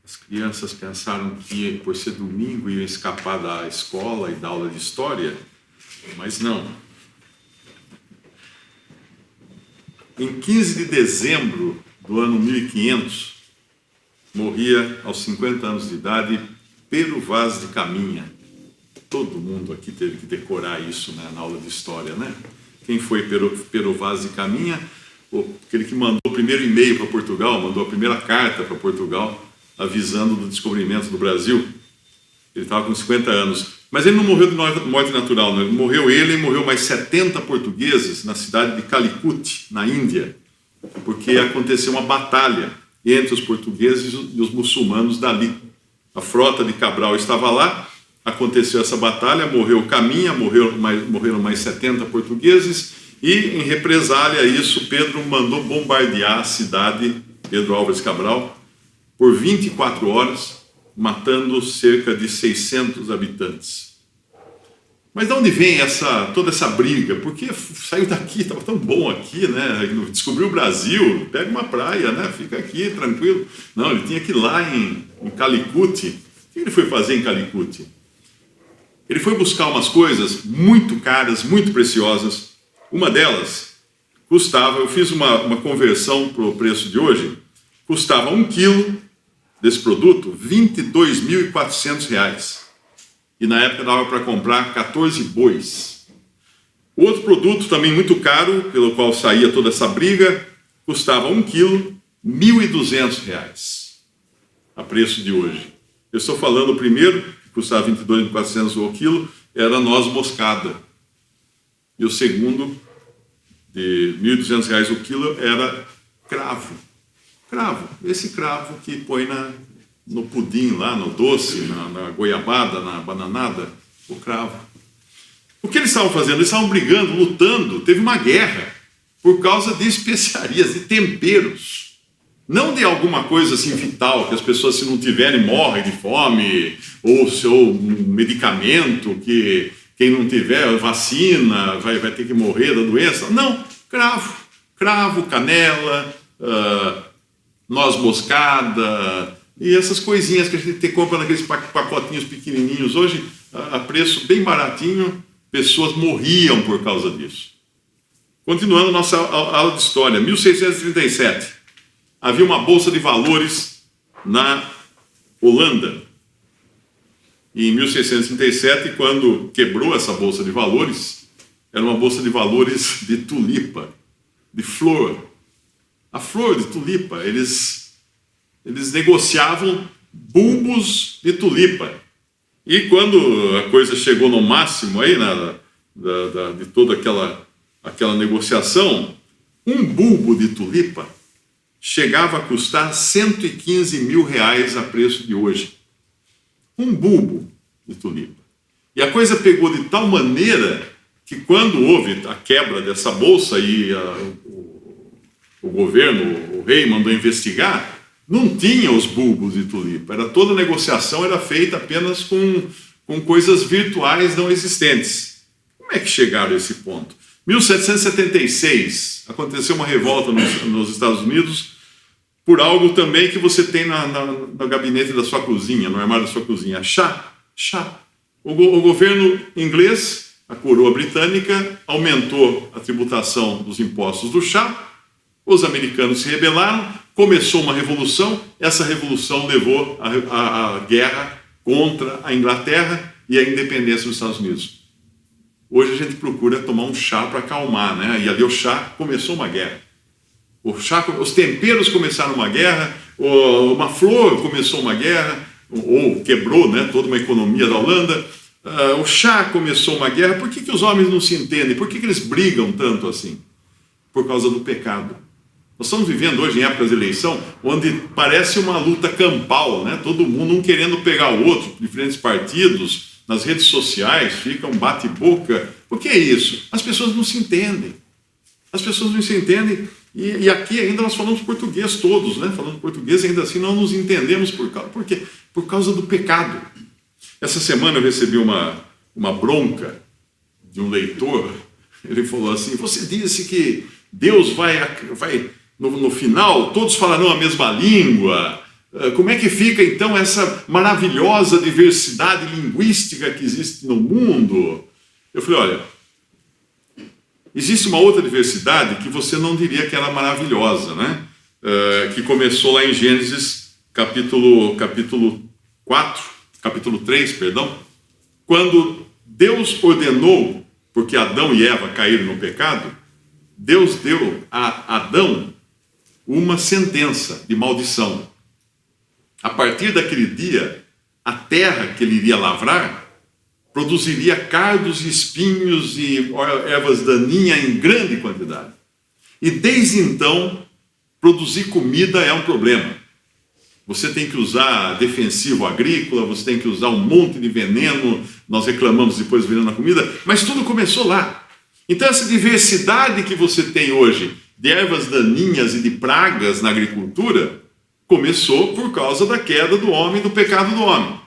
As crianças pensaram que, por ser domingo, iam escapar da escola e da aula de história, mas não. Em 15 de dezembro do ano 1500, morria aos 50 anos de idade Pero Vaz de Caminha. Todo mundo aqui teve que decorar isso, né, na aula de história, né? Quem foi Pero Vaz de Caminha? Aquele que mandou o primeiro e-mail para Portugal, mandou a primeira carta para Portugal, avisando do descobrimento do Brasil. Ele estava com 50 anos. Mas ele não morreu de morte natural, não. Morreu ele e morreu mais 70 portugueses na cidade de Calicut, na Índia, porque aconteceu uma batalha entre os portugueses e os muçulmanos dali. A frota de Cabral estava lá, aconteceu essa batalha, morreu Caminha, morreram mais 70 portugueses, e em represália a isso, Pedro mandou bombardear a cidade, Pedro Álvares Cabral, por 24 horas, matando cerca de 600 habitantes. Mas de onde vem toda essa briga? Porque saiu daqui, estava tão bom aqui, né? Descobriu o Brasil, pega uma praia, né? Fica aqui, tranquilo. Não, ele tinha que ir lá em Calicut. O que ele foi fazer em Calicut? Ele foi buscar umas coisas muito caras, muito preciosas. Uma delas custava, eu fiz uma conversão para o preço de hoje, custava 1 quilo desse produto, R$ 22.400. E na época dava para comprar 14 bois. Outro produto também muito caro, pelo qual saía toda essa briga, custava 1 quilo, R$ 1.200, a preço de hoje. Eu estou falando o primeiro, que custava R$ 22.400 o quilo, era noz moscada. E o segundo, de R$ 1.200 o quilo, era cravo. Cravo, esse cravo que põe no pudim lá, no doce, na goiabada, na bananada, o cravo. O que eles estavam fazendo? Eles estavam brigando, lutando, teve uma guerra por causa de especiarias, de temperos. Não de alguma coisa assim vital, que as pessoas, se não tiverem, morrem de fome, ou seu medicamento, que quem não tiver vacina vai ter que morrer da doença. Não, cravo, canela, noz moscada, e essas coisinhas que a gente compra naqueles pacotinhos pequenininhos hoje, a preço bem baratinho, pessoas morriam por causa disso. Continuando nossa aula de história, 1637, havia uma bolsa de valores na Holanda. E em 1637, quando quebrou essa bolsa de valores, era uma bolsa de valores de tulipa, de flor. A flor de tulipa, eles negociavam bulbos de tulipa. E quando a coisa chegou no máximo aí, de toda aquela negociação, um bulbo de tulipa chegava a custar R$ 115 mil a preço de hoje. Um bulbo de tulipa. E a coisa pegou de tal maneira que quando houve a quebra dessa bolsa e o governo, o rei mandou investigar, não tinha os bulbos de tulipa. Toda a negociação era feita apenas com coisas virtuais não existentes. Como é que chegaram a esse ponto? 1776, aconteceu uma revolta nos Estados Unidos por algo também que você tem no gabinete da sua cozinha, no armário da sua cozinha. Chá. O governo inglês, a coroa britânica, aumentou a tributação dos impostos do chá. Os americanos se rebelaram, começou uma revolução, essa revolução levou à guerra contra a Inglaterra e a independência dos Estados Unidos. Hoje a gente procura tomar um chá para acalmar, né? E ali o chá começou uma guerra. Os temperos começaram uma guerra, uma flor começou uma guerra, ou quebrou, né, toda uma economia da Holanda. O chá começou uma guerra. Por que os homens não se entendem? Por que eles brigam tanto assim? Por causa do pecado. Nós estamos vivendo hoje em épocas de eleição, onde parece uma luta campal, né? Todo mundo um querendo pegar o outro, diferentes partidos, nas redes sociais, fica um bate-boca. O que é isso? As pessoas não se entendem. As pessoas não se entendem, e aqui ainda nós falamos português todos, né? Falando português, ainda assim não nos entendemos. Por quê? Por causa do pecado. Essa semana eu recebi uma bronca de um leitor. Ele falou assim: você disse que Deus vai no final, todos falarão a mesma língua, Como é que fica então essa maravilhosa diversidade linguística que existe no mundo? Eu falei, olha, existe uma outra diversidade que você não diria que era maravilhosa, né? Que começou lá em Gênesis capítulo 3, quando Deus ordenou, porque Adão e Eva caíram no pecado, Deus deu a Adão uma sentença de maldição. A partir daquele dia, a terra que ele iria lavrar produziria cardos e espinhos e ervas daninhas em grande quantidade. E desde então, produzir comida é um problema. Você tem que usar defensivo agrícola, você tem que usar um monte de veneno, nós reclamamos depois do veneno na comida, mas tudo começou lá. Então essa diversidade que você tem hoje de ervas daninhas e de pragas na agricultura começou por causa da queda do homem, do pecado do homem.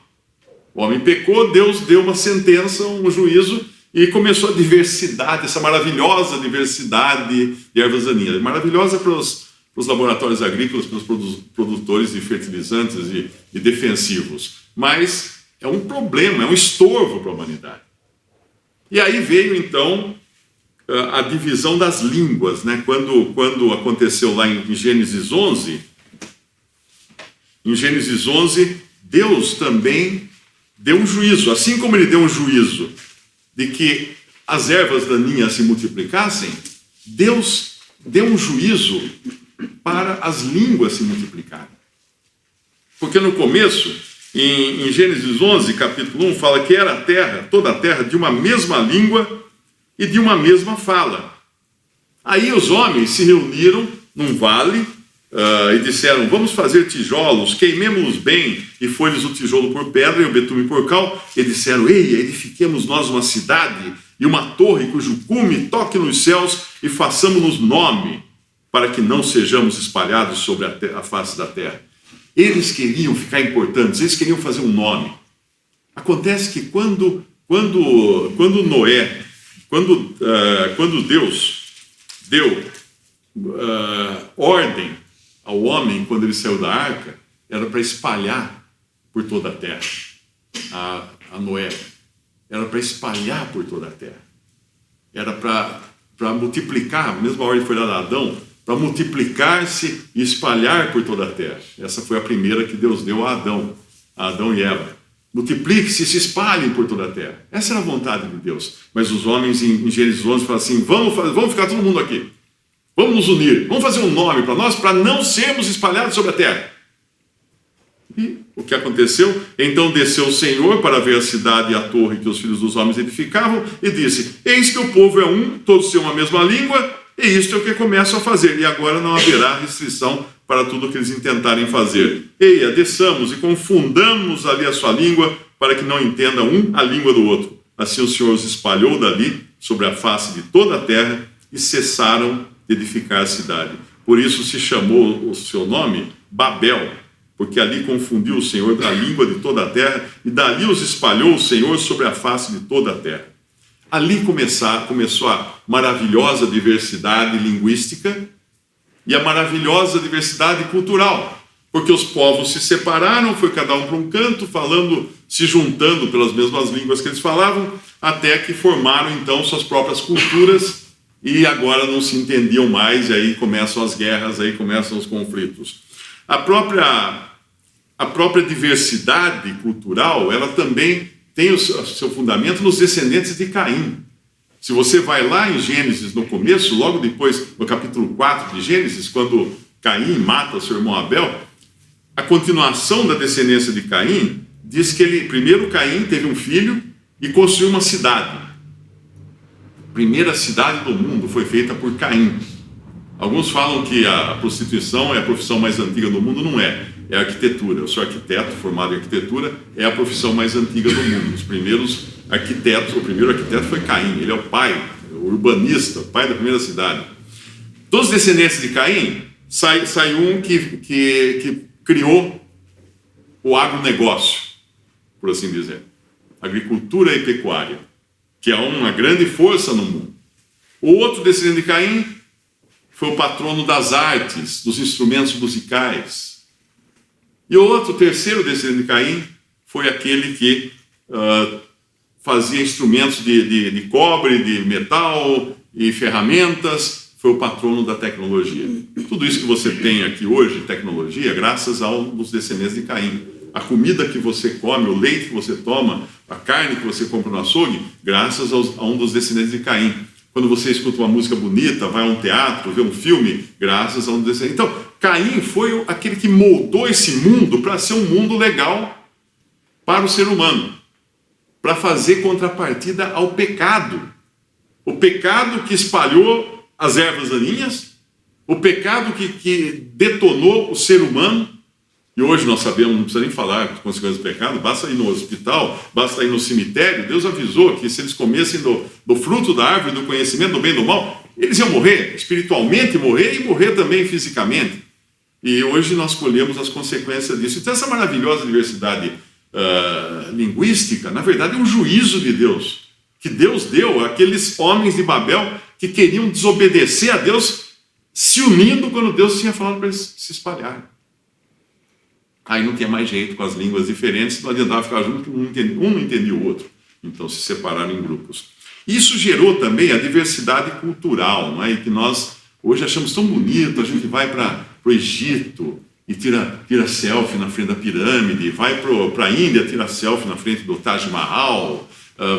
O homem pecou, Deus deu uma sentença, um juízo, e começou a diversidade, essa maravilhosa diversidade de ervas daninhas. Maravilhosa para os laboratórios agrícolas, para os produtores de fertilizantes e defensivos. Mas é um problema, é um estorvo para a humanidade. E aí veio, então, a divisão das línguas, né? Quando aconteceu lá em Gênesis 11, Deus também deu um juízo, assim como ele deu um juízo de que as ervas daninhas se multiplicassem, Deus deu um juízo para as línguas se multiplicarem. Porque no começo, em Gênesis 11, capítulo 1, fala que era a terra, toda a terra, de uma mesma língua e de uma mesma fala. Aí os homens se reuniram num vale e disseram, vamos fazer tijolos, queimemos-los bem, e foi-lhes o tijolo por pedra e o betume por cal, e disseram, ei, edifiquemos nós uma cidade e uma torre cujo cume toque nos céus e façamos-nos nome, para que não sejamos espalhados sobre a face da terra. Eles queriam ficar importantes, eles queriam fazer um nome. Acontece que quando Deus deu ordem ao homem, quando ele saiu da arca, era para espalhar por toda a terra. A Noé era para espalhar por toda a terra. Era para multiplicar, a mesma ordem foi dada a Adão, para multiplicar-se e espalhar por toda a terra. Essa foi a primeira que Deus deu a Adão e Eva. Multiplique-se e se espalhem por toda a terra. Essa era a vontade de Deus. Mas os homens em Gênesis 11 falam assim, vamos ficar todo mundo aqui. Vamos nos unir, vamos fazer um nome para nós, para não sermos espalhados sobre a terra. E o que aconteceu? Então desceu o Senhor para ver a cidade e a torre que os filhos dos homens edificavam, e disse, eis que o povo é um, todos têm uma mesma língua, e isto é o que começam a fazer, e agora não haverá restrição para tudo o que eles intentarem fazer. Eia, desçamos e confundamos ali a sua língua, para que não entenda um a língua do outro. Assim o Senhor os espalhou dali, sobre a face de toda a terra, e cessaram de edificar a cidade. Por isso se chamou o seu nome Babel, porque ali confundiu o Senhor a língua de toda a terra, e dali os espalhou o Senhor sobre a face de toda a terra. Ali começou a maravilhosa diversidade linguística e a maravilhosa diversidade cultural, porque os povos se separaram, foi cada um para um canto, se juntando pelas mesmas línguas que eles falavam, até que formaram então suas próprias culturas, e agora não se entendiam mais, e aí começam as guerras, aí começam os conflitos. A própria diversidade cultural, ela também tem o seu fundamento nos descendentes de Caim. Se você vai lá em Gênesis, no começo, logo depois, no capítulo 4 de Gênesis, quando Caim mata seu irmão Abel, a continuação da descendência de Caim diz que primeiro Caim teve um filho e construiu uma cidade. A primeira cidade do mundo foi feita por Caim. Alguns falam que a prostituição é a profissão mais antiga do mundo, não é. É a arquitetura. Eu sou arquiteto, formado em arquitetura, é a profissão mais antiga do mundo. Os primeiros arquitetos, o primeiro arquiteto foi Caim, ele é o pai, o urbanista, o pai da primeira cidade. Dos descendentes de Caim, sai um que criou o agronegócio, por assim dizer. Agricultura e pecuária, que é uma grande força no mundo. O outro descendente de Caim foi o patrono das artes, dos instrumentos musicais. E o terceiro descendente de Caim, foi aquele que fazia instrumentos de cobre, de metal e ferramentas, foi o patrono da tecnologia. Tudo isso que você tem aqui hoje, tecnologia, é graças a um dos descendentes de Caim. A comida que você come, o leite que você toma, a carne que você compra no açougue, graças a um dos descendentes de Caim. Quando você escuta uma música bonita, vai a um teatro, vê um filme, graças a um dos descendentes. Então, Caim foi aquele que moldou esse mundo para ser um mundo legal para o ser humano, para fazer contrapartida ao pecado. O pecado que espalhou as ervas daninhas, o pecado que detonou o ser humano. E hoje nós sabemos, não precisa nem falar de consequências do pecado, basta ir no hospital, basta ir no cemitério. Deus avisou que se eles comessem do fruto da árvore do conhecimento do bem e do mal, eles iam morrer, espiritualmente morrer e morrer também fisicamente. E hoje nós colhemos as consequências disso. Então essa maravilhosa diversidade linguística, na verdade é um juízo de Deus, que Deus deu àqueles homens de Babel que queriam desobedecer a Deus, se unindo quando Deus tinha falado para eles se espalharem. Aí não tinha mais jeito, com as línguas diferentes, não adiantava ficar junto, um não entendia o outro. Então se separaram em grupos. Isso gerou também a diversidade cultural, não é? E que nós hoje achamos tão bonito. A gente vai para o Egito e tira selfie na frente da pirâmide, vai para a Índia, tira selfie na frente do Taj Mahal,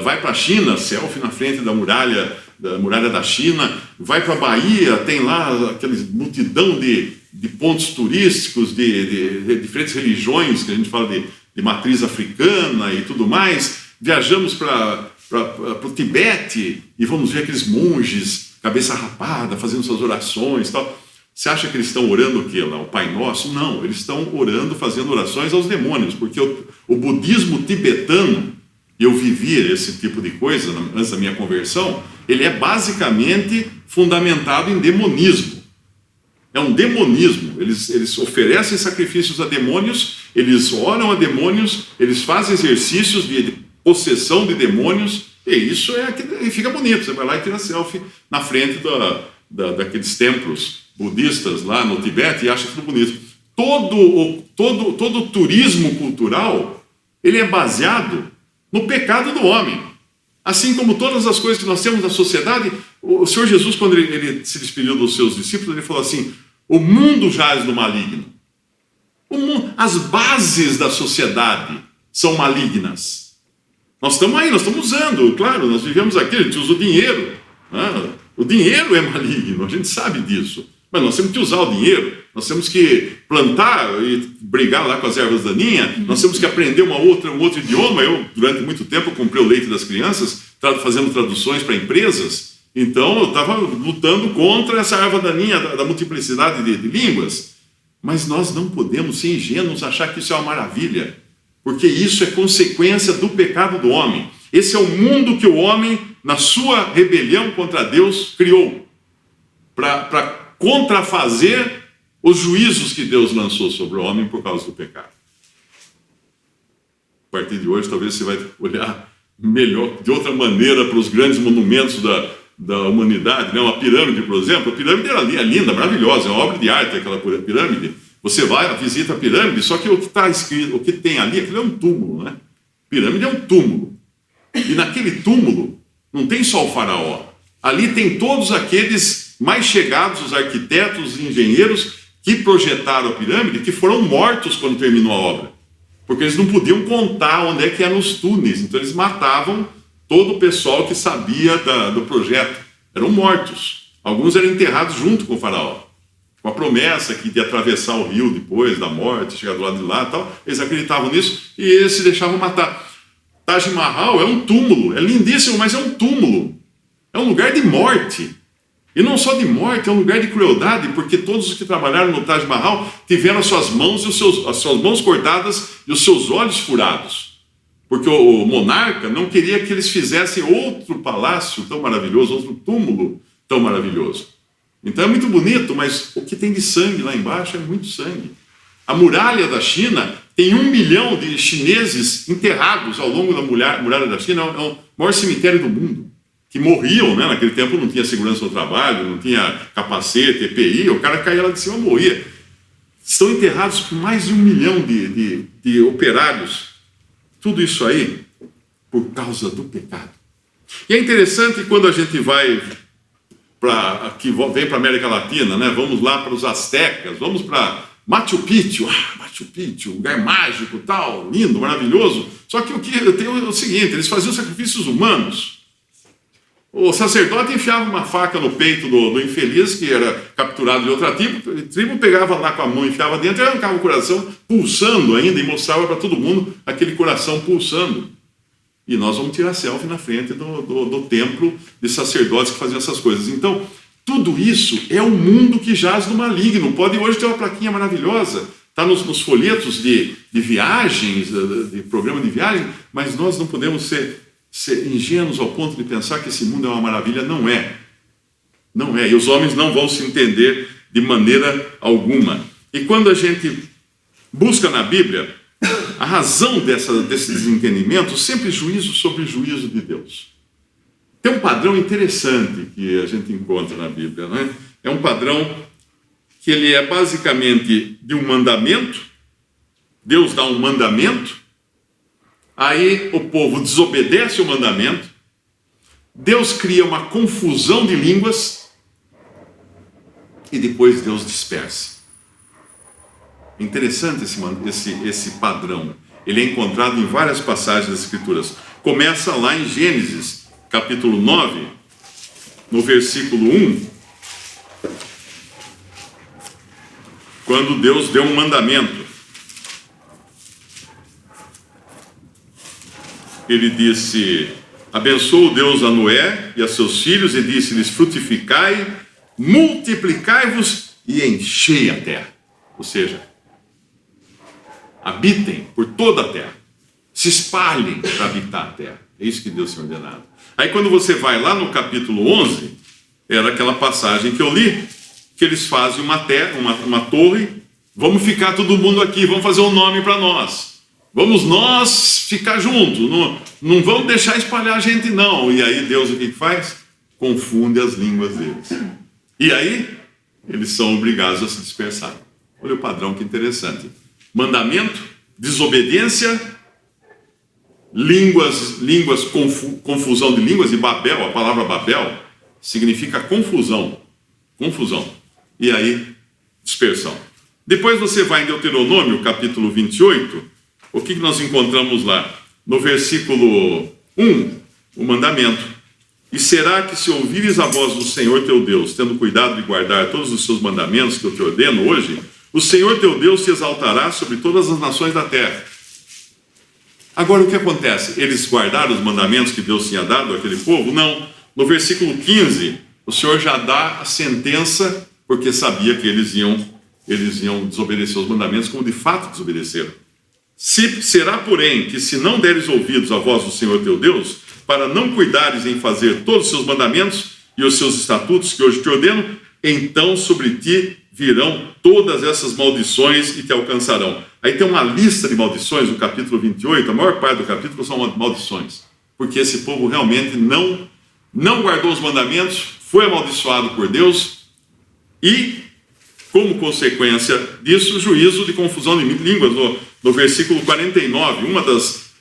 vai para a China, selfie na frente da muralha da China, vai para a Bahia, tem lá aquela multidão de pontos turísticos de diferentes religiões, que a gente fala de matriz africana e tudo mais. Viajamos para o Tibete e vamos ver aqueles monges, cabeça rapada, fazendo suas orações e tal. Você acha que eles estão orando o quê lá? O Pai Nosso? Não, eles estão orando, fazendo orações aos demônios, porque o budismo tibetano, eu vivi esse tipo de coisa antes da minha conversão, ele é basicamente fundamentado em demonismo. É um demonismo. Eles oferecem sacrifícios a demônios, eles oram a demônios, eles fazem exercícios de possessão de demônios, e isso e fica bonito. Você vai lá e tira selfie na frente daqueles templos budistas lá no Tibete e acha tudo bonito. Todo o turismo cultural, ele é baseado no pecado do homem. Assim como todas as coisas que nós temos na sociedade, o Senhor Jesus, quando ele se despediu dos seus discípulos, ele falou assim: o mundo jaz no maligno. As bases da sociedade são malignas. Nós estamos aí, nós estamos usando, claro, nós vivemos aqui, a gente usa o dinheiro. Né? O dinheiro é maligno, a gente sabe disso. Mas nós temos que usar o dinheiro, nós temos que plantar e brigar lá com as ervas daninhas, nós temos que aprender um outro idioma. Eu, durante muito tempo, comprei o leite das crianças, fazendo traduções para empresas, então eu estava lutando contra essa erva daninha da multiplicidade de línguas. Mas nós não podemos ser ingênuos, achar que isso é uma maravilha, porque isso é consequência do pecado do homem. Esse é o mundo que o homem, na sua rebelião contra Deus, criou, para contrafazer os juízos que Deus lançou sobre o homem por causa do pecado. A partir de hoje, talvez você vai olhar melhor, de outra maneira, para os grandes monumentos da humanidade, né? Uma pirâmide, por exemplo. A pirâmide é linda, maravilhosa, é uma obra de arte aquela pirâmide. Você vai, visita a pirâmide, só que o que está escrito, o que tem ali, aquilo é um túmulo, né? Pirâmide é um túmulo. E naquele túmulo não tem só o faraó. Ali tem todos aqueles mais chegados, os arquitetos e engenheiros que projetaram a pirâmide, que foram mortos quando terminou a obra. Porque eles não podiam contar onde é que eram os túneis. Então eles matavam todo o pessoal que sabia do projeto. Eram mortos. Alguns eram enterrados junto com o faraó, com a promessa de atravessar o rio depois da morte, chegar do lado de lá e tal. Eles acreditavam nisso e eles se deixavam matar. Taj Mahal é um túmulo, é lindíssimo, mas é um túmulo. É um lugar de morte. E não só de morte, é um lugar de crueldade, porque todos os que trabalharam no Taj Mahal tiveram as suas mãos as suas mãos cortadas e os seus olhos furados. Porque o monarca não queria que eles fizessem outro palácio tão maravilhoso, outro túmulo tão maravilhoso. Então é muito bonito, mas o que tem de sangue lá embaixo é muito sangue. A muralha da China tem 1 milhão de chineses enterrados ao longo da muralha da China. É o maior cemitério do mundo. Que morriam, né? Naquele tempo não tinha segurança no trabalho, não tinha capacete, EPI, o cara caía lá de cima e morria. Estão enterrados com mais de 1 milhão de operários. Tudo isso aí por causa do pecado. E é interessante quando a gente vai vem para a América Latina, né? Vamos lá para os astecas, vamos para Machu Picchu, lugar mágico, tal, lindo, maravilhoso. Só que tem o seguinte, eles faziam sacrifícios humanos. O sacerdote enfiava uma faca no peito do infeliz, que era capturado de outra tribo, pegava lá com a mão, enfiava dentro, e arrancava o coração, pulsando ainda, e mostrava para todo mundo aquele coração pulsando. E nós vamos tirar selfie na frente do templo de sacerdotes que faziam essas coisas. Então, tudo isso é um mundo que jaz no maligno. Pode hoje ter uma plaquinha maravilhosa, está nos folhetos de viagens, de programa de viagem, mas nós não podemos ser ingênuos ao ponto de pensar que esse mundo é uma maravilha. Não é. Não é. E os homens não vão se entender de maneira alguma. E quando a gente busca na Bíblia a razão desse desentendimento, sempre juízo sobre juízo de Deus. Tem um padrão interessante que a gente encontra na Bíblia, né? É um padrão que ele é basicamente de um mandamento. Deus dá um mandamento, aí o povo desobedece o mandamento, Deus cria uma confusão de línguas e depois Deus dispersa. É interessante esse padrão. Ele é encontrado em várias passagens das Escrituras. Começa lá em Gênesis, capítulo 9, no versículo 1, quando Deus deu um mandamento. Ele disse: abençoou Deus a Noé e a seus filhos e disse-lhes: frutificai, multiplicai-vos e enchei a terra. Ou seja, habitem por toda a terra, se espalhem para habitar a terra. É isso que Deus tem ordenado. Aí quando você vai lá no capítulo 11, era aquela passagem que eu li, que eles fazem uma torre, vamos ficar todo mundo aqui, vamos fazer um nome para nós. Vamos nós ficar juntos, não vamos deixar espalhar a gente não. E aí Deus o que faz? Confunde as línguas deles. E aí eles são obrigados a se dispersar. Olha o padrão, que interessante. Mandamento, desobediência, confusão de línguas, e Babel, a palavra Babel, significa confusão. E aí, dispersão. Depois você vai em Deuteronômio, capítulo 28, o que nós encontramos lá? No versículo 1, o mandamento. E será que se ouvires a voz do Senhor teu Deus, tendo cuidado de guardar todos os seus mandamentos que eu te ordeno hoje, o Senhor teu Deus te exaltará sobre todas as nações da terra. Agora o que acontece? Eles guardaram os mandamentos que Deus tinha dado àquele povo? Não. No versículo 15, o Senhor já dá a sentença, porque sabia que eles iam desobedecer os mandamentos, como de fato desobedeceram. Será, porém, que se não deres ouvidos à voz do Senhor teu Deus, para não cuidares em fazer todos os seus mandamentos e os seus estatutos que hoje te ordeno, então sobre ti virão todas essas maldições e te alcançarão. Aí tem uma lista de maldições no capítulo 28, a maior parte do capítulo são maldições, porque esse povo realmente não guardou os mandamentos, foi amaldiçoado por Deus e, como consequência disso, juízo de confusão de línguas. No versículo 49,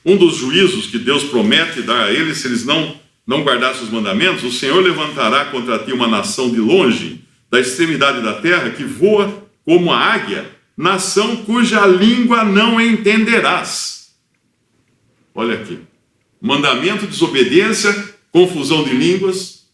um dos juízos que Deus promete dar a eles, se eles não guardassem os mandamentos, o Senhor levantará contra ti uma nação de longe, da extremidade da terra, que voa como a águia, nação cuja língua não entenderás. Olha aqui. Mandamento, desobediência, confusão de línguas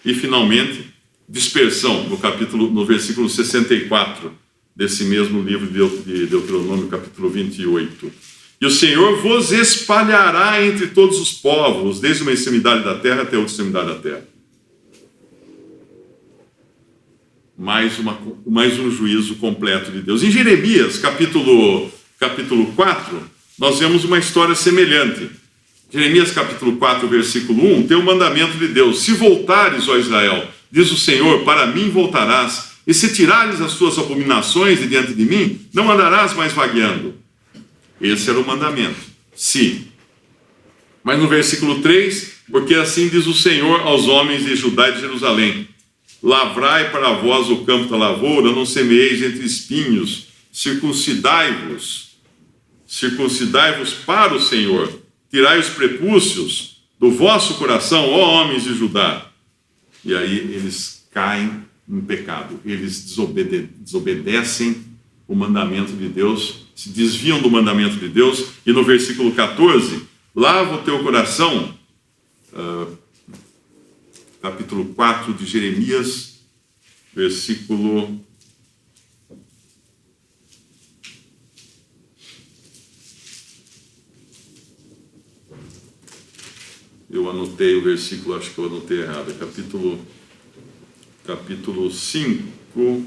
e, finalmente, dispersão, no versículo 64 desse mesmo livro de Deuteronômio, capítulo 28. E o Senhor vos espalhará entre todos os povos, desde uma extremidade da terra até outra extremidade da terra. Mais um juízo completo de Deus. Em Jeremias, capítulo 4, nós vemos uma história semelhante. Jeremias, capítulo 4, versículo 1, tem o mandamento de Deus: se voltares, ó Israel, diz o Senhor, para mim voltarás, e se tirares as tuas abominações de diante de mim, não andarás mais vagueando. Esse era o mandamento. Se. Mas no versículo 3, porque assim diz o Senhor aos homens de Judá e de Jerusalém: lavrai para vós o campo da lavoura, não semeeis entre espinhos, circuncidai-vos para o Senhor, tirai os prepúcios do vosso coração, ó homens de Judá. E aí eles caem em pecado, eles desobedecem o mandamento de Deus, se desviam do mandamento de Deus, e no versículo 14, lava o teu coração, capítulo 4 de Jeremias, versículo... Eu anotei o versículo, acho que eu anotei errado, é capítulo 5,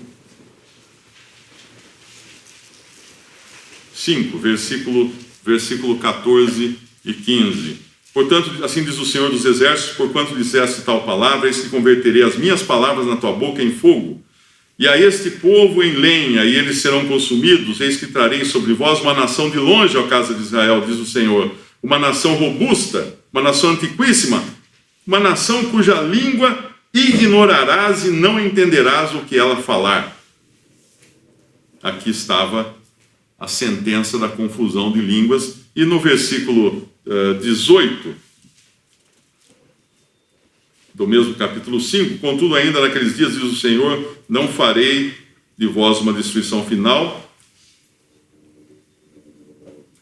versículo 14 e 15. Portanto, assim diz o Senhor dos Exércitos, porquanto disseste tal palavra, eis que converterei as minhas palavras na tua boca em fogo, e a este povo em lenha, e eles serão consumidos, eis que trarei sobre vós uma nação de longe, ó casa de Israel, diz o Senhor, uma nação robusta, uma nação antiquíssima, uma nação cuja língua ignorarás e não entenderás o que ela falar. Aqui estava a sentença da confusão de línguas, e no versículo 18, do mesmo capítulo 5, contudo ainda naqueles dias, diz o Senhor, não farei de vós uma destruição final,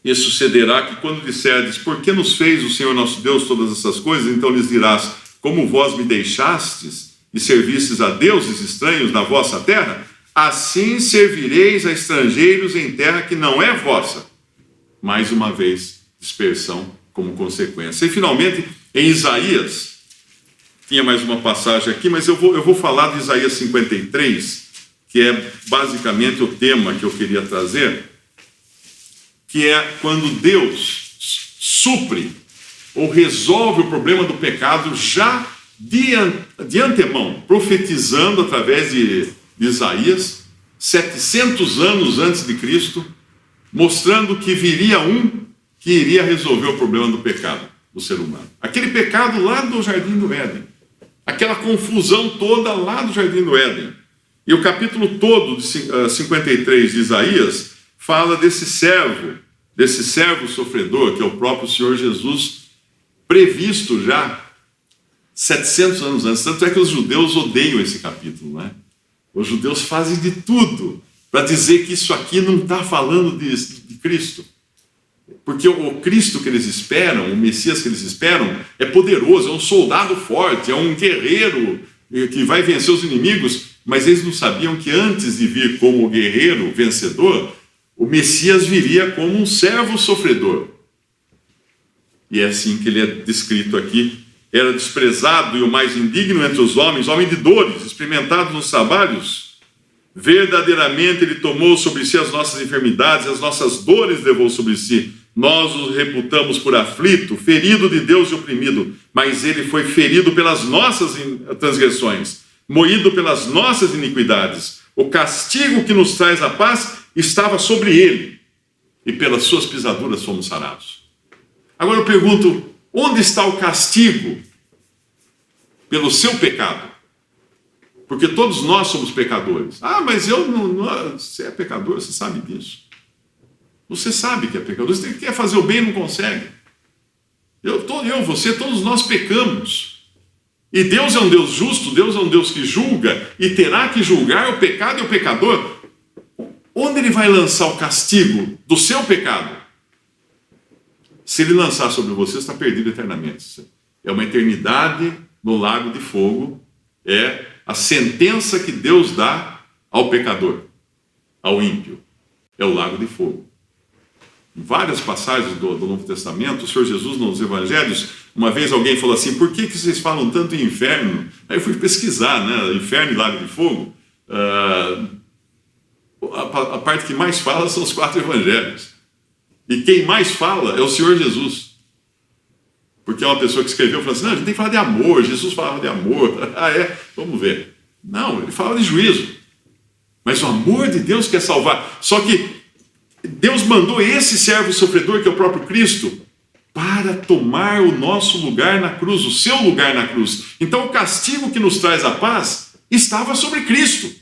e sucederá que quando disserdes, por que nos fez o Senhor nosso Deus todas essas coisas? Então lhes dirás, como vós me deixastes e servistes a deuses estranhos na vossa terra, assim servireis a estrangeiros em terra que não é vossa. Mais uma vez, dispersão como consequência. E finalmente, em Isaías, tinha mais uma passagem aqui, mas eu vou falar de Isaías 53, que é basicamente o tema que eu queria trazer, que é quando Deus supre ou resolve o problema do pecado já de antemão, profetizando através de Isaías, 700 anos antes de Cristo, mostrando que viria um que iria resolver o problema do pecado do ser humano. Aquele pecado lá do Jardim do Éden, aquela confusão toda lá do Jardim do Éden. E o capítulo todo de 53 de Isaías fala desse servo sofredor, que é o próprio Senhor Jesus, previsto já 700 anos antes. Tanto é que os judeus odeiam esse capítulo, né? Os judeus fazem de tudo para dizer que isso aqui não está falando de Cristo. Porque o Cristo que eles esperam, o Messias que eles esperam, é poderoso, é um soldado forte, é um guerreiro que vai vencer os inimigos, mas eles não sabiam que antes de vir como guerreiro vencedor, o Messias viria como um servo sofredor. E é assim que ele é descrito aqui. Era desprezado e o mais indigno entre os homens, homem de dores, experimentado nos trabalhos. Verdadeiramente ele tomou sobre si as nossas enfermidades, as nossas dores levou sobre si. Nós o reputamos por aflito, ferido de Deus e oprimido, mas ele foi ferido pelas nossas transgressões, moído pelas nossas iniquidades. O castigo que nos traz a paz estava sobre ele, e pelas suas pisaduras fomos sarados. Agora eu pergunto, onde está o castigo pelo seu pecado? Porque todos nós somos pecadores. Ah, mas eu não, você é pecador, você sabe disso. Você sabe que é pecador, você quer fazer o bem e não consegue. Você, todos nós pecamos. E Deus é um Deus justo, Deus é um Deus que julga e terá que julgar o pecado e o pecador. Onde ele vai lançar o castigo do seu pecado? Se ele lançar sobre você, está perdido eternamente. É uma eternidade no lago de fogo. É a sentença que Deus dá ao pecador, ao ímpio. É o lago de fogo. Em várias passagens do Novo Testamento, o Senhor Jesus nos Evangelhos, uma vez alguém falou assim, por que vocês falam tanto em inferno? Aí eu fui pesquisar, né? Inferno e lago de fogo. A parte que mais fala são os 4 evangelhos. E quem mais fala é o Senhor Jesus. Porque é uma pessoa que escreveu e falou assim, não, a gente tem que falar de amor, Jesus falava de amor. Ah, é? Vamos ver. Não, ele fala de juízo. Mas o amor de Deus quer salvar. Só que Deus mandou esse servo sofredor, que é o próprio Cristo, para tomar o nosso lugar na cruz, o seu lugar na cruz. Então o castigo que nos traz a paz estava sobre Cristo.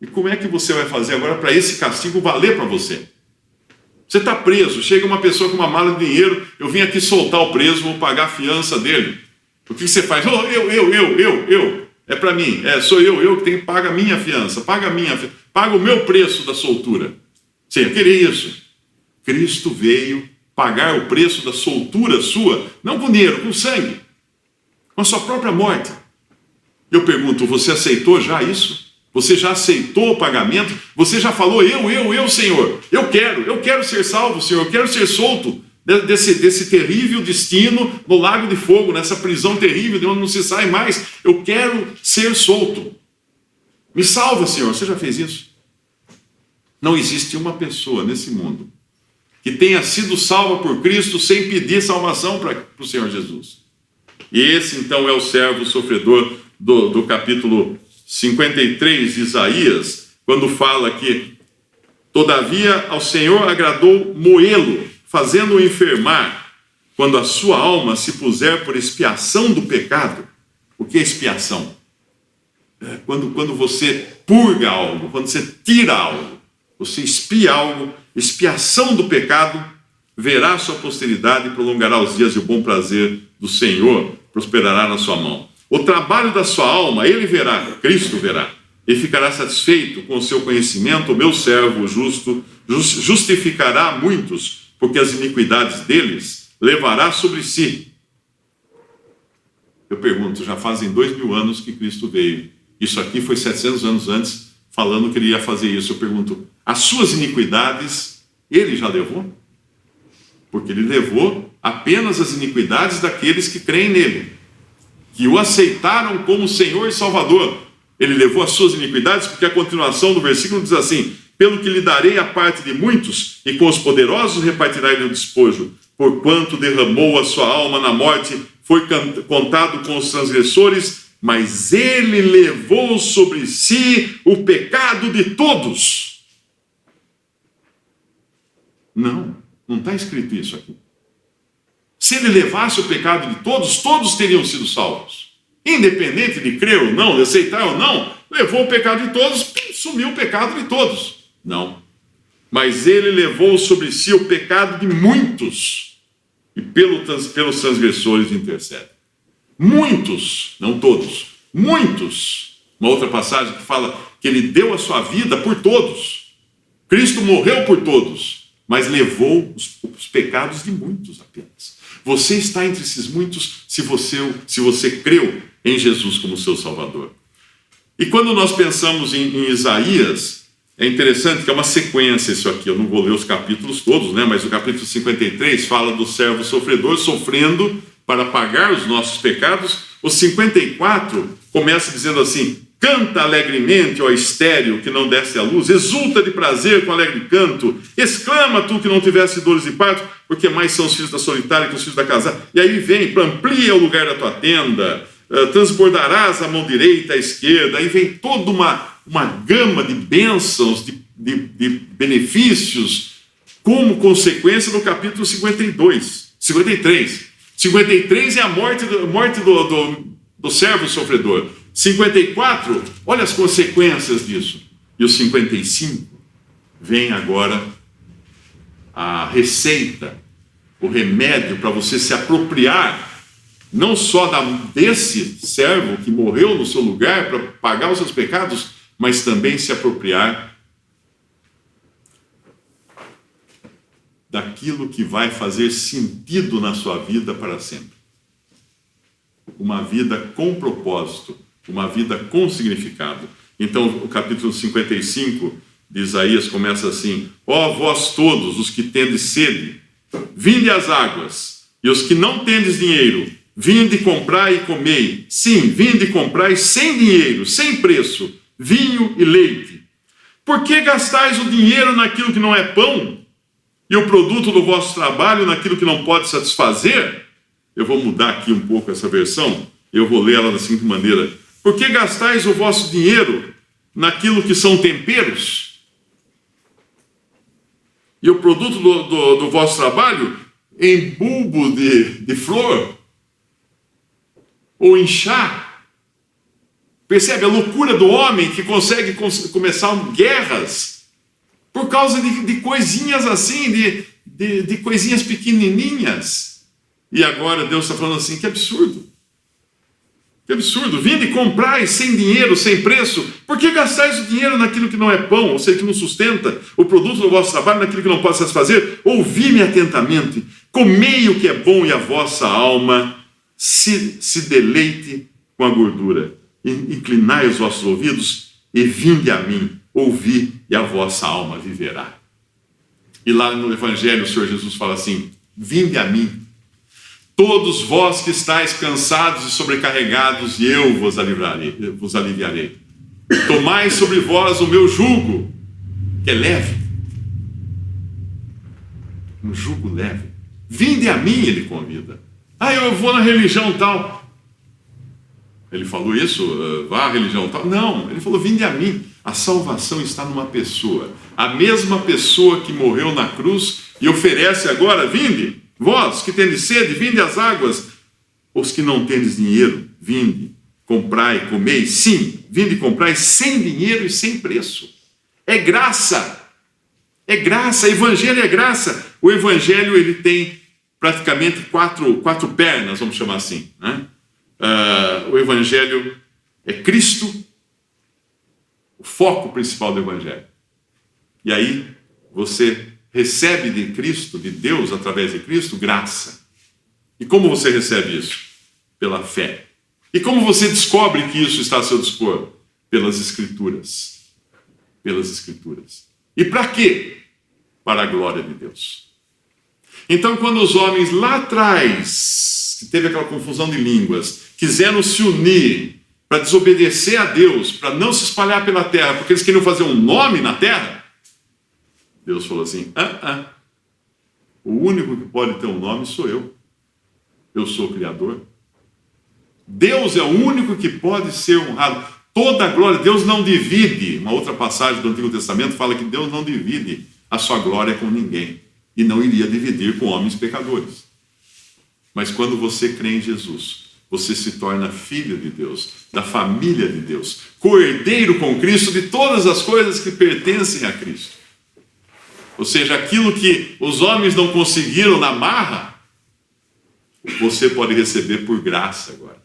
E como é que você vai fazer agora para esse castigo valer para você? Você está preso, chega uma pessoa com uma mala de dinheiro, eu vim aqui soltar o preso, vou pagar a fiança dele. O que você faz? Oh, eu. É para mim, sou eu que tenho que pagar a minha fiança, paga o meu preço da soltura. Sim, eu queria isso. Cristo veio pagar o preço da soltura sua, não com dinheiro, com sangue, com a sua própria morte. Eu pergunto, você aceitou já isso? Você já aceitou o pagamento? Você já falou, eu, Senhor, eu quero ser salvo, Senhor, eu quero ser solto desse terrível destino no lago de fogo, nessa prisão terrível de onde não se sai mais. Eu quero ser solto. Me salva, Senhor. Você já fez isso? Não existe uma pessoa nesse mundo que tenha sido salva por Cristo sem pedir salvação para o Senhor Jesus. E esse, então, é o servo sofredor do capítulo 53 de Isaías, quando fala que, todavia, ao Senhor agradou moê-lo, fazendo-o enfermar, quando a sua alma se puser por expiação do pecado. O que é expiação? Quando você purga algo, quando você tira algo, você expia algo, expiação do pecado, verá a sua posteridade e prolongará os dias, e o bom prazer do Senhor prosperará na sua mão. O trabalho da sua alma, ele verá, Cristo verá, e ficará satisfeito com o seu conhecimento. O meu servo justo justificará muitos, porque as iniquidades deles levará sobre si. Eu pergunto, já fazem 2000 anos que Cristo veio. Isso aqui foi 700 anos antes, falando que ele ia fazer isso. Eu pergunto, as suas iniquidades, ele já levou? Porque ele levou apenas as iniquidades daqueles que creem nele, que o aceitaram como Senhor e Salvador. Ele levou as suas iniquidades, porque a continuação do versículo diz assim: pelo que lhe darei a parte de muitos, e com os poderosos repartirá ele o despojo, porquanto derramou a sua alma na morte, foi contado com os transgressores, mas ele levou sobre si o pecado de todos. Não está escrito isso aqui. Se ele levasse o pecado de todos, todos teriam sido salvos. Independente de crer ou não, de aceitar ou não, levou o pecado de todos, sumiu o pecado de todos. Não. Mas ele levou sobre si o pecado de muitos, e pelos transgressores intercede. Muitos, não todos, muitos. Uma outra passagem que fala que ele deu a sua vida por todos. Cristo morreu por todos, mas levou os pecados de muitos apenas. Você está entre esses muitos se você creu em Jesus como seu Salvador. E quando nós pensamos em Isaías, é interessante que é uma sequência isso aqui. Eu não vou ler os capítulos todos, mas o capítulo 53 fala do servo sofredor sofrendo para pagar os nossos pecados. O 54 começa dizendo assim: canta alegremente, ó estéril, que não desce à luz, exulta de prazer com alegre canto, exclama tu que não tivesse dores de parto, porque mais são os filhos da solitária que os filhos da casada. E aí vem, amplia o lugar da tua tenda, transbordarás a mão direita, a esquerda, aí vem toda uma gama de bênçãos, de benefícios, como consequência do capítulo 53. 53 é a morte do servo sofredor. 54, olha as consequências disso. E o 55, vem agora a receita, o remédio para você se apropriar, não só desse servo que morreu no seu lugar para pagar os seus pecados, mas também se apropriar daquilo que vai fazer sentido na sua vida para sempre. Uma vida com propósito, uma vida com significado. Então, o capítulo 55 de Isaías começa assim: ó vós todos os que tendes sede, vinde às águas, e os que não tendes dinheiro, vinde comprai e comei. Sim, vinde comprai sem dinheiro, sem preço, vinho e leite. Por que gastais o dinheiro naquilo que não é pão, e o produto do vosso trabalho naquilo que não pode satisfazer? Eu vou mudar aqui um pouco essa versão, eu vou ler ela da seguinte maneira: por que gastais o vosso dinheiro naquilo que são temperos? E o produto do vosso trabalho em bulbo de flor? Ou em chá? Percebe a loucura do homem que consegue começar guerras por causa de coisinhas assim, de coisinhas pequenininhas. E agora Deus está falando assim, que absurdo. Que absurdo. Vinde e comprai sem dinheiro, sem preço. Por que gastais o dinheiro naquilo que não é pão, ou seja, que não sustenta o produto do vosso trabalho, naquilo que não pode satisfazer? Ouvi-me atentamente. Comei o que é bom e a vossa alma se deleite com a gordura. Inclinai os vossos ouvidos e vinde a mim. Ouvi e a vossa alma viverá. E lá no Evangelho o Senhor Jesus fala assim, vinde a mim, todos vós que estáis cansados e sobrecarregados, e eu vos aliviarei. Tomai sobre vós o meu jugo, que é leve. Um jugo leve. Vinde a mim, ele convida. Eu vou na religião tal. Ele falou isso? Vá à religião tal? Não, ele falou, vinde a mim. A salvação está numa pessoa. A mesma pessoa que morreu na cruz e oferece agora, vinde. Vós que tendes sede, vinde às águas. Os que não tendes dinheiro, vinde, comprai, comei. Sim, vinde e comprai sem dinheiro e sem preço. É graça. É graça. Evangelho é graça. O Evangelho ele tem praticamente quatro pernas, vamos chamar assim. Né? O Evangelho é Cristo, o foco principal do Evangelho. E aí você recebe de Cristo, de Deus, através de Cristo, graça. E como você recebe isso? Pela fé. E como você descobre que isso está a seu dispor? Pelas Escrituras. Pelas Escrituras. E para quê? Para a glória de Deus. Então, quando os homens lá atrás, que teve aquela confusão de línguas, quiseram se unir para desobedecer a Deus, para não se espalhar pela terra, porque eles queriam fazer um nome na terra, Deus falou assim, o único que pode ter um nome sou eu. Eu sou o Criador. Deus é o único que pode ser honrado. Toda a glória, Deus não divide. Uma outra passagem do Antigo Testamento fala que Deus não divide a sua glória com ninguém. E não iria dividir com homens pecadores. Mas quando você crê em Jesus, você se torna filho de Deus, da família de Deus, co-herdeiro com Cristo de todas as coisas que pertencem a Cristo. Ou seja, aquilo que os homens não conseguiram na marra, você pode receber por graça agora.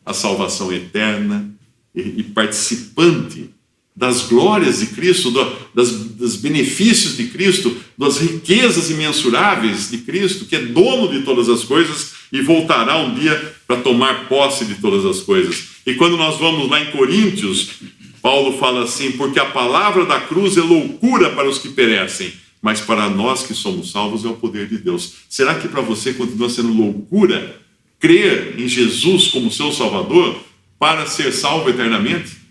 A salvação eterna e participante das glórias de Cristo, dos benefícios de Cristo, das riquezas imensuráveis de Cristo, que é dono de todas as coisas e voltará um dia para tomar posse de todas as coisas. E quando nós vamos lá em Coríntios, Paulo fala assim, porque a palavra da cruz é loucura para os que perecem, mas para nós que somos salvos é o poder de Deus. Será que para você continua sendo loucura crer em Jesus como seu Salvador para ser salvo eternamente?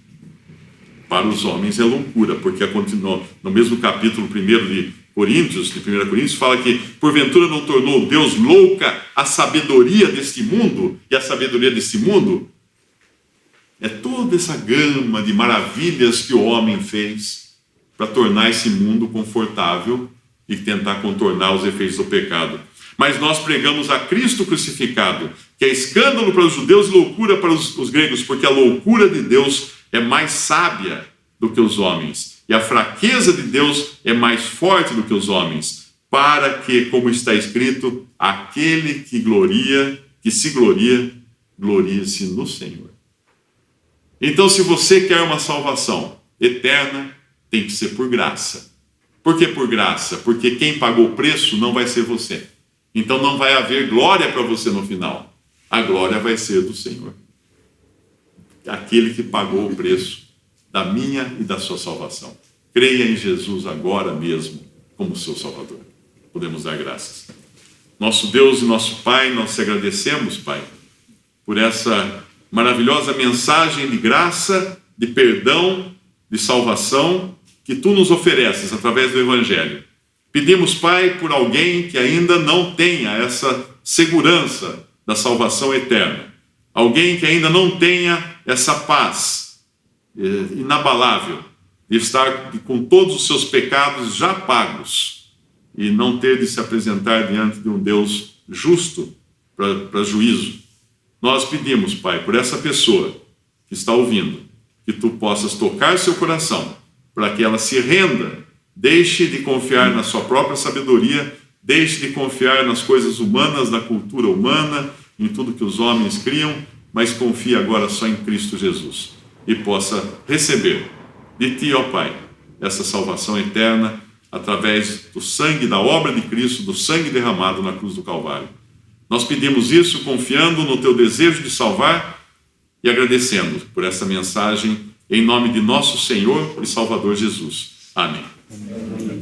Para os homens é loucura, porque continuou no mesmo capítulo 1 de 1 Coríntios, fala que porventura não tornou Deus louca a sabedoria deste mundo, e a sabedoria deste mundo é toda essa gama de maravilhas que o homem fez para tornar esse mundo confortável e tentar contornar os efeitos do pecado. Mas nós pregamos a Cristo crucificado, que é escândalo para os judeus e loucura para os gregos, porque a loucura de Deus é mais sábia do que os homens, e a fraqueza de Deus é mais forte do que os homens, para que, como está escrito, aquele que se gloria, glorie-se no Senhor. Então, se você quer uma salvação eterna, tem que ser por graça. Por que por graça? Porque quem pagou o preço não vai ser você. Então não vai haver glória para você no final. A glória vai ser do Senhor. Aquele que pagou o preço da minha e da sua salvação. Creia em Jesus agora mesmo como seu Salvador. Podemos dar graças. Nosso Deus e nosso Pai, nós te agradecemos, Pai, por essa maravilhosa mensagem de graça, de perdão, de salvação que Tu nos ofereces através do Evangelho. Pedimos, Pai, por alguém que ainda não tenha essa segurança da salvação eterna. Alguém que ainda não tenha essa paz inabalável de estar com todos os seus pecados já pagos e não ter de se apresentar diante de um Deus justo para juízo. Nós pedimos, Pai, por essa pessoa que está ouvindo, que tu possas tocar seu coração, para que ela se renda, deixe de confiar na sua própria sabedoria, deixe de confiar nas coisas humanas, da cultura humana, em tudo que os homens criam, mas confie agora só em Cristo Jesus e possa receber de ti, ó Pai, essa salvação eterna através do sangue, da obra de Cristo, do sangue derramado na cruz do Calvário. Nós pedimos isso confiando no teu desejo de salvar e agradecendo por essa mensagem em nome de nosso Senhor e Salvador Jesus. Amém.